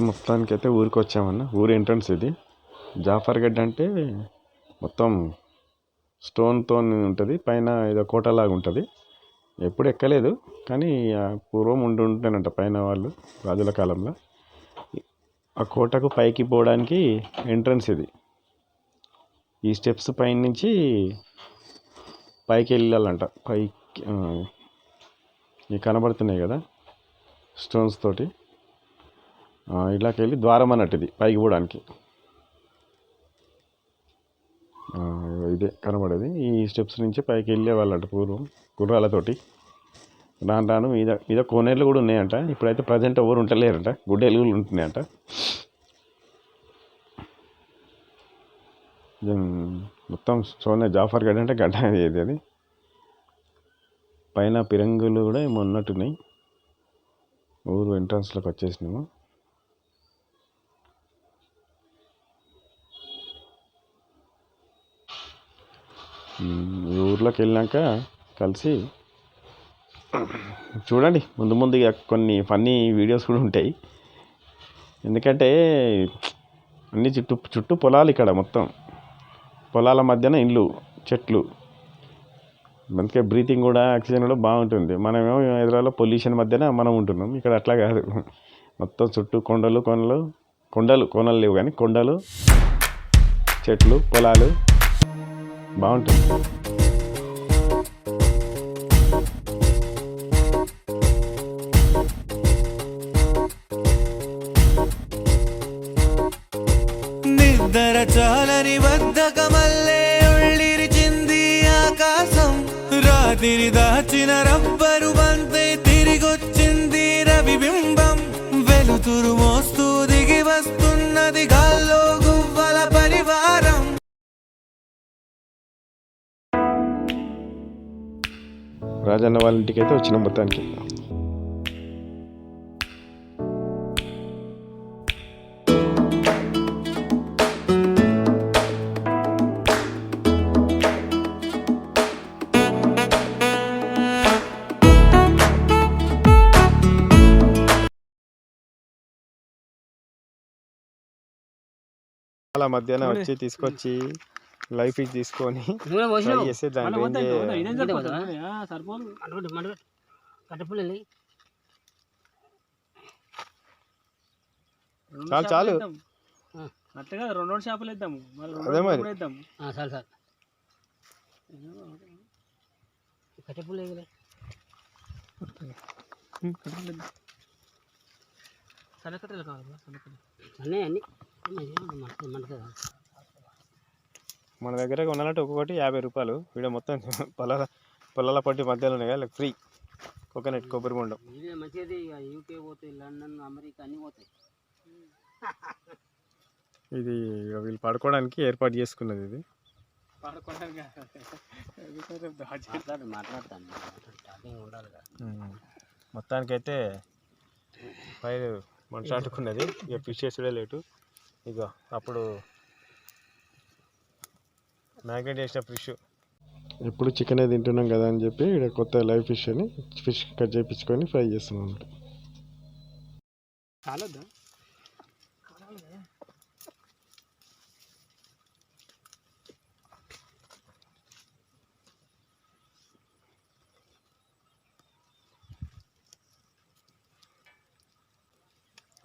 మొత్తానికైతే ఊరికి వచ్చామన్న. ఊరి ఎంట్రన్స్ ఇది. జాఫర్గఢ్ అంటే మొత్తం స్టోన్తో ఉంటుంది. పైన ఏదో కోటలాగా ఉంటుంది. ఎప్పుడు ఎక్కలేదు కానీ పూర్వం ఉంటేనంట పైన వాళ్ళు రాజుల కాలంలో. ఆ కోటకు పైకి పోవడానికి ఎంట్రన్స్ ఇది. ఈ స్టెప్స్ పైన నుంచి పైకి వెళ్ళాలంట. పైకి ఇవి కనబడుతున్నాయి కదా స్టోన్స్ తోటి. ఇలాకి వెళ్ళి ద్వారం అన్నట్టు ఇది పైకి పోవడానికి. ఇదే కనబడేది. ఈ స్టెప్స్ నుంచి పైకి వెళ్ళే వాళ్ళంట పూర్వం గుర్రాలతోటి. రాను రాను మీద కోనేరులు కూడా ఉన్నాయంట. ఇప్పుడైతే ప్రజెంట్ ఎవరు ఉంటలేరంట. గుడ్డెలు ఉంటున్నాయంట. మొత్తం సోనే జాఫర్గఢ్ అంటే గడ్డ ఏది అది. పైన పిరంగులు కూడా ఏమో ఉన్నట్టున్నాయి. ఊరు ఎంట్రన్స్లోకి వచ్చేసినాము. ఊర్లోకి వెళ్ళాక కలిసి చూడండి. ముందు ముందు కొన్ని ఫన్నీ వీడియోస్ కూడా ఉంటాయి. ఎందుకంటే అన్ని చుట్టూ పొలాలు. ఇక్కడ మొత్తం పొలాల మధ్యన ఇల్లు, చెట్లు. అందుకే బ్రీతింగ్ కూడా ఆక్సిజన్ కూడా బాగుంటుంది. మనమేమో హైదరాబాద్లో పొల్యూషన్ మధ్యన మనం ఉంటున్నాం. ఇక్కడ అట్లా కాదు. మొత్తం చుట్టూ కొండలు లేవు కానీ కొండలు, చెట్లు, పొలాలు బాగుంటుంది. నిద్ర చాలని బద్ధకమల్లే ఉళ్ళిరిచింది ఆకాశం. రాత్రి దాచిన రబ్బరు బంతే తిరిగొచ్చింది రవిబింబం. వెలుతురు మోస్తూ దిగి వస్తున్నది గాల్లో గువ్వల పరివారం. రాజన్న వాళ్ళ ఇంటికి అయితే వచ్చిన మొత్తానికి. అలా మధ్యాహ్నం వచ్చి తీసుకొచ్చి లైఫ్ ఇది తీసుకొని చేస్తే చాలు చాలు అట్లా 2 చేపలు వేద్దాము. అదే మరి చాలు సార్. కట్టెపుల్లు సన్నకట్టెలు కావాలి. అన్నీ మన దగ్గర కొనాలంటే ఒక్కొక్కటి 50 రూపాయలు. వీడియో మొత్తం పొలాల పట్టి మధ్యలో ఉన్నాయి కదా ఫ్రీ. కోకోనట్ కొబ్బరి బొండం మంచిది. యూకే పోతాయి, లండన్, అమెరికా అన్నీ పోతాయి. ఇది వీళ్ళు పడుకోవడానికి ఏర్పాటు చేసుకున్నది. ఇది మొత్తానికైతే పై మాట్లాడుకున్నది. ఇక ఫిష్ చేసుడే లేటు. ఇక అప్పుడు మ్యాగ్నేట్ చేసిన ఫిష్. ఎప్పుడు చికెనే తింటున్నాం కదా అని చెప్పి ఇక్కడ కొత్త లైవ్ ఫిష్ అని ఫిష్ కట్ చేయించుకొని ఫ్రై చేస్తున్నాం అన్నమాట. చాలొద్దా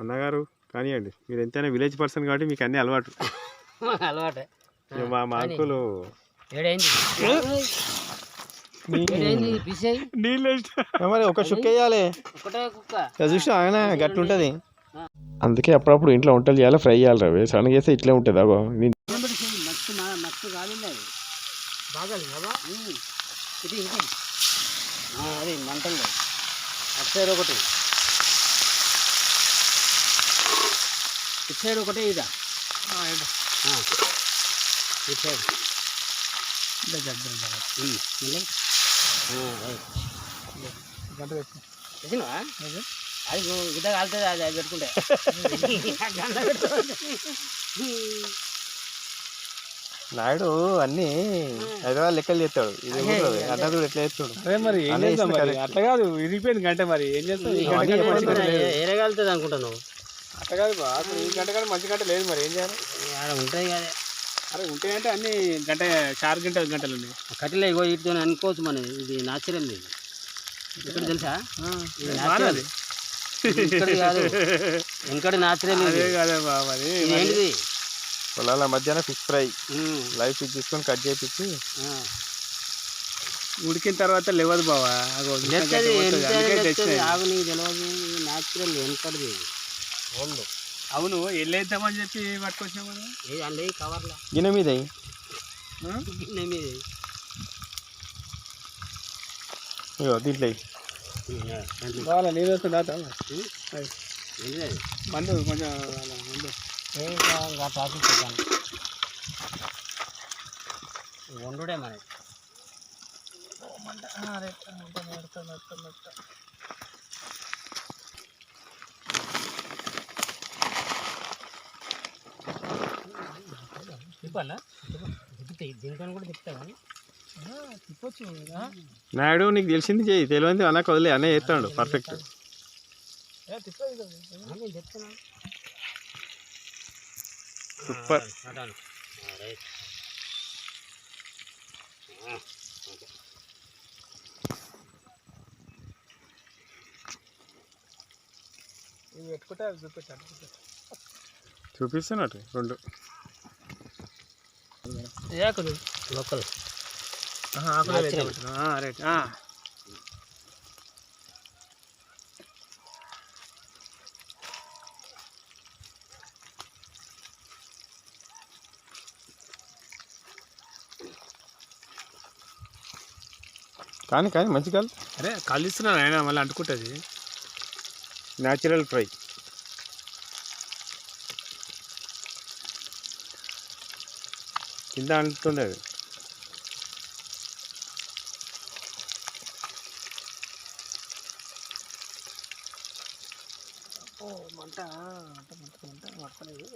అన్నగారు కానివ్వండి. మీరు ఎంతైనా విలేజ్ పర్సన్ కాబట్టి మీకు అన్నీ అలవాటు. మా అంకులు మరి ఒక చుక్క వేయాలి. చూసి ఆయన గట్టి ఉంటుంది. అందుకే అప్పుడప్పుడు ఇంట్లో వంటలు చేయాలి, ఫ్రై చేయాలి. రవి సడన్ చేస్తే ఇట్లే ఉంటుంది. అగో మంటలు అటు సైడ్ ఒకటి, ఇటు సైడ్ ఒకటే. ఇదా ఇటు సైడ్ తెచ్చినవా? అది గిడ్డ కాలుతుంది. అది పెట్టుకుంటే నాయుడు అన్ని హైదరాబాద్ లెక్కలు చేస్తాడు. ఇది అట్లా చూడు ఎట్లా చేస్తాడు. అదే మరి అట్లా కాదు, విరిగిపోయింది గంట. మరి ఏం చేస్తావు? ఏరే కాలుతుంది అనుకుంటాను. అట్లా కాదు బా ఇప్పుడు ఈ గంట కానీ మంచి గంట లేదు మరి ఏం చేయాలి ఆడ ఉంటాయి కదా అరే ఉంటాయంటే అన్ని గంట 4 గంటలు ఉన్నాయి కట్టెలే ఇగో వీటితో అనుకోవచ్చు మనం ఇది న్యాచురల్ ఇది ఇక్కడ తెలుసా ఇది న్యాచురల్ ఇక్కడ కాదు వెనకటి న్యాచురల్ ఇది అదే కాదే బా మరి ఇది ఏంటిది పొలాల మధ్యాహ్నం ఫిష్ ఫ్రై లైవ్ ఫిష్ తీసుకొని కట్ చేయించి ఉడికిన తర్వాత లేవదు బావా అగో తెచ్చది అందుకే తెచ్చినాయి. ఆగు నీకు తెలియదు న్యాచురల్ వెనకటిది ఓల్డ్ అవును వెళ్ళేద్దామని చెప్పి పట్టుకొచ్చాం మనం ఏ అందులో కవర్లా గిన్నె మీద గిన్నె మీద ఇగో దీంట్లో బాగా నీళ్ళు వస్తుందా ఏంటిది మందు కొంచెం అలా మందు ట్రాఫిక్ వండుడే మనకి తిప్పాలా తిప్పుతాయి దీనితో కూడా తిప్పుతావా తిప్పొచ్చు నాయుడు నీకు తెలిసింది చెయ్యి తెలియంది అన్నకు వదిలే అన్న చేస్తాడు పర్ఫెక్ట్ నేను చెప్తున్నా సూపర్ రైట్ ఇవి పెట్టుకుంటే అవి చూపించాను చూపిస్తున్నట్టు రెండు ఆకులు లోకల్ ఆకులు రైట్ కానీ కానీ మంచి కాదు అరే కలిస్తున్నాను ఆయన మళ్ళీ అంటుకుంటుంది న్యాచురల్ ఫ్రై కింద అంటుంది అది మంట మట్టలేదు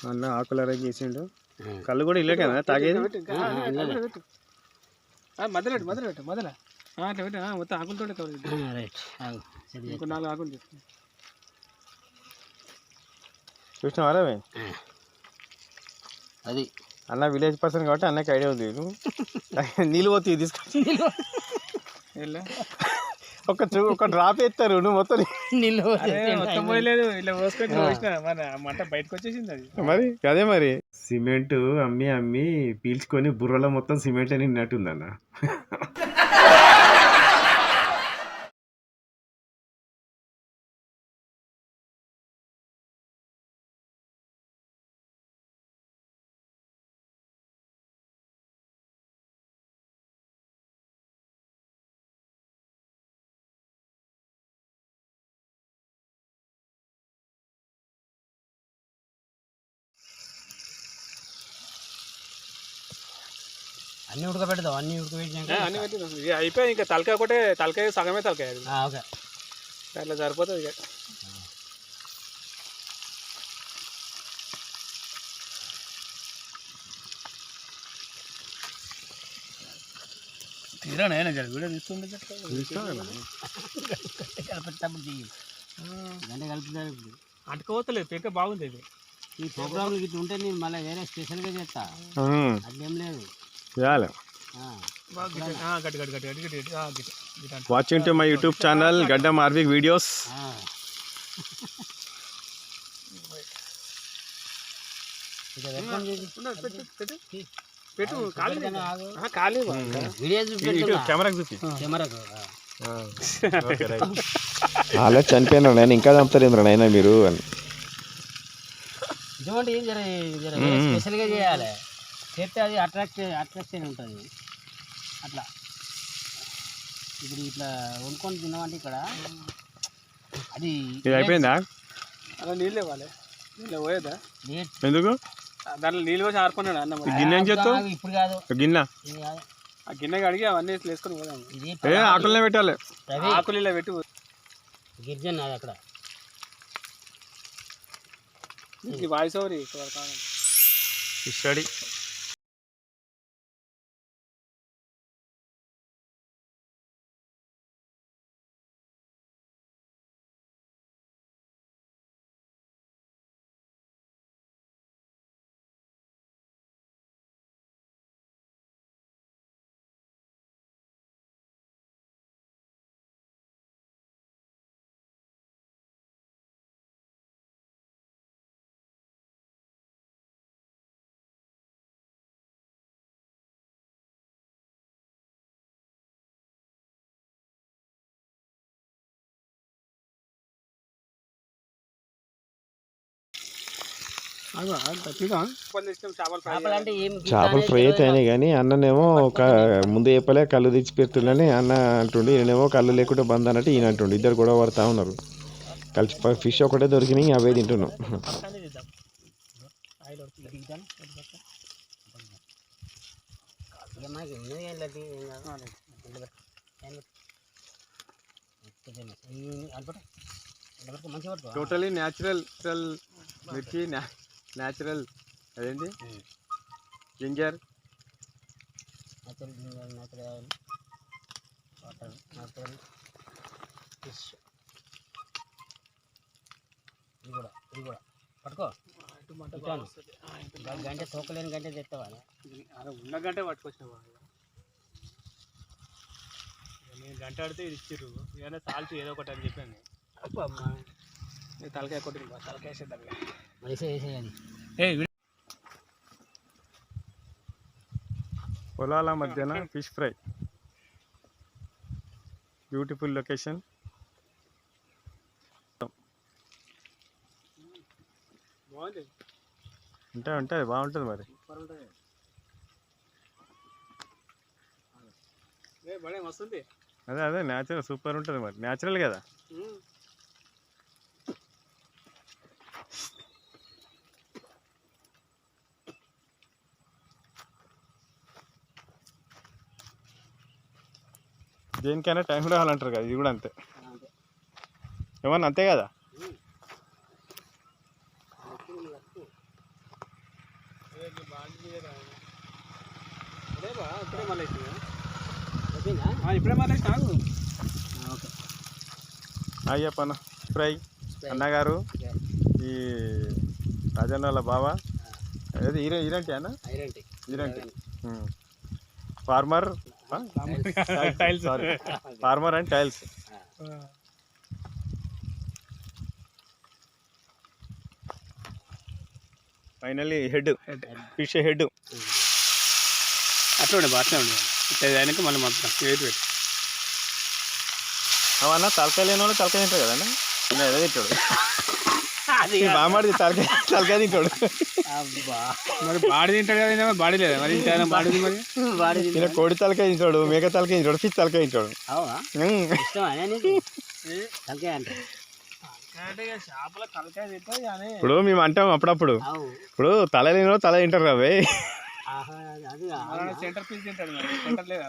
అన్న ఆకుల అరేంజ్ చేసిండు కళ్ళు కూడా ఇల్లే కదా తాగేది మధ్యలో మొదల అట్లా పెట్టు మొత్తం ఆకులతో రైట్ ఇంకో 4 ఆకులు తీసుకుని చూసినావా రే అది అన్న విలేజ్ పర్సన్ కాబట్టి అన్నకి ఐడియా ఉంది నీళ్ళు పోతాయి తీసుకొచ్చి ఒక డ్రాప్ ఎత్తారు నువ్వు మొత్తం నీళ్ళు మొత్తం పోయలేదు ఇలా పోసుకొని పోసిన మన మంట బయటకు వచ్చేసింది అది మరి అదే మరి సిమెంట్ అమ్మి పీల్చుకొని బుర్రలో మొత్తం సిమెంట్ నిన్నట్టుందన్న అన్నీ ఉడకబెడతావు అన్నీ ఉడకబెట్టినాక అన్ని పెట్టినాం ఇక అయిపోయి ఇంకా తలకాయ ఒకటే తలకాయ సగమే తలకాయ అది ఓకే అట్లా సరిపోతుంది ఇక తీరా నేను వీడియో తీస్తుండే కలిపేటప్పుడు చెయ్యి గంట కలుపుతారు ఇప్పుడు అంటుకోవతలేదు పెక్క బాగుంది ఇది ఈ ప్రోగ్రాంలు ఇట్లా ఉంటే నేను మళ్ళీ వేరే స్పెషల్గా చేస్తా అట్లేం లేదు చేయాలి గట్టి గట్టి గట్టి గట్టి గట్టి గట్టి watching to my YouTube channel గడ్డం ఆర్విక్ వీడియోస్ పెట్టు ఖాళీ ఖాళీ వీడియో చూపెడుతున్నా కెమెరాకి చూపి కెమెరాకు అలా చనిపోయినా నేను ఇంకా చంపుతారు నైనా మీరు అని ఇటువంటి జర స్పెషల్గా చేయాలి చేస్తే అది అట్రాక్షన్ ఉంటుంది అట్లా ఇప్పుడు ఇట్లా వండుకొని తిన్నామంటే ఇక్కడ అది ఇది అయిపోయిందా అలా నీళ్ళు ఇవ్వాలి నీళ్ళు పోయేదా ఎందుకు దాంట్లో నీళ్ళు పోసి ఆడుకున్నాడు అన్న మరి. గిన్నె ఏం చేస్తావు ఇప్పుడు కాదు గిన్నె ఇది కాదు. ఆ గిన్నె కడిగి అవన్నీ వేసుకొని పోదాం ఇది ఏ ఆకులనే పెట్టాలి రవి ఆకులు ఇలా పెట్టి గిరిజన్ అది అక్కడ ఈ వాయిస్ ఓవర్ స్టడీ చేపలు అంటే ఏం చేపలు ఫ్రై అయితే అయినాయి కానీ అన్ననేమో ముందు చెప్పలే కళ్ళు తెచ్చి పెడుతుండని అన్న అంటుండే, ఈయనేమో కళ్ళు లేకుంటే బంద్ అన్నట్టు ఈయన అంటుండే. ఇద్దరు గొడవ పడుతూ ఉన్నారు. కలిసి ఫిష్ ఒకటే దొరికినాయి, అవే తింటున్నాం. టోటలీ న్యాచురల్ మిర్చి, న్యాచురల్ అదేంటి ginger, natural water, natural fish. ఇది కూడా పట్టుకో. గంట తోకలేని గంట తెస్తావా? ఉన్న గంట పట్టుకొచ్చినావా? నేను గంట ఆడితే ఇది ఇచ్చిర్రు, ఏదైనా సాల్ట్ ఏదో ఒకటి అని చెప్పాను. తలకాయ కొట్టింది, తలకాయ వేసేయాలి. పొలాల మధ్యన ఫిష్ ఫ్రై, బ్యూటిఫుల్ లొకేషన్. బాగుంది, ఉంటుంది బాగుంటుంది మరి. బడే మస్తుంది. అదే న్యాచురల్ సూపర్ ఉంటుంది మరి, న్యాచురల్ కదా. దేనికైనా టైం రావాలంటారు కదా, ఇది కూడా అంతే. ఏమన్నా అంతే కదా. ఇప్పుడే మళ్ళీ అయ్యప్పన్న ఫ్రై అన్నగారు, ఈ రాజన్న వాళ్ళ బావ, అదే ఈరంటి అన్న, ఈరంటి farmer farmer and tiles. Finally head fish head అట్లా ఉండే బాగా ఉండే. ఇట్లా అయినాక మళ్ళీ మొత్తం వెయిట్ పెట్టి అవన్న తలకాయ లేని వాళ్ళు తలకాయ తింటారు కదన్నా. అదే తింటాడు బామాడి తలకాయ తింటాడు. మరి బాడీ తింటాడు కదా, బాడీ లేదా మరి బాడీ మరి ఈయన కోడి తలకాయ తింటాడు, మేక తలకాయ తింటాడు, ఫిష్ తలకాయ తింటాడు. ఇప్పుడు మేము అంటాం అప్పుడప్పుడు, ఇప్పుడు తల లేని వాళ్ళు తల తింటారు అవే. సెంటర్ పీస్ తింటాడు, సెంటర్ లేదు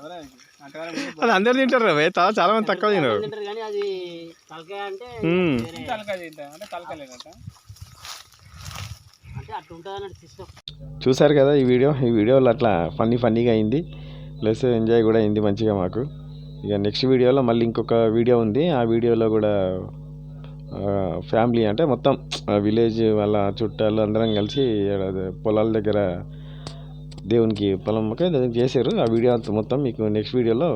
అది అందరు తింటారు అవే, తల చాలా మంది తక్కువ తినరు. తలకాయ తింటా అంటే తలకాయ లేదంట. చూసారు కదా ఈ వీడియోలో అట్లా ఫన్నీగా అయింది, ప్లస్ ఎంజాయ్ కూడా అయింది మంచిగా మాకు. ఇక నెక్స్ట్ వీడియోలో మళ్ళీ ఇంకొక వీడియో ఉంది. ఆ వీడియోలో కూడా ఫ్యామిలీ అంటే మొత్తం విలేజ్ వాళ్ళ చుట్టాలు అందరం కలిసి పొలాల దగ్గర దేవునికి పొలం చేశారు. ఆ వీడియో అంతా మొత్తం మీకు నెక్స్ట్ వీడియోలో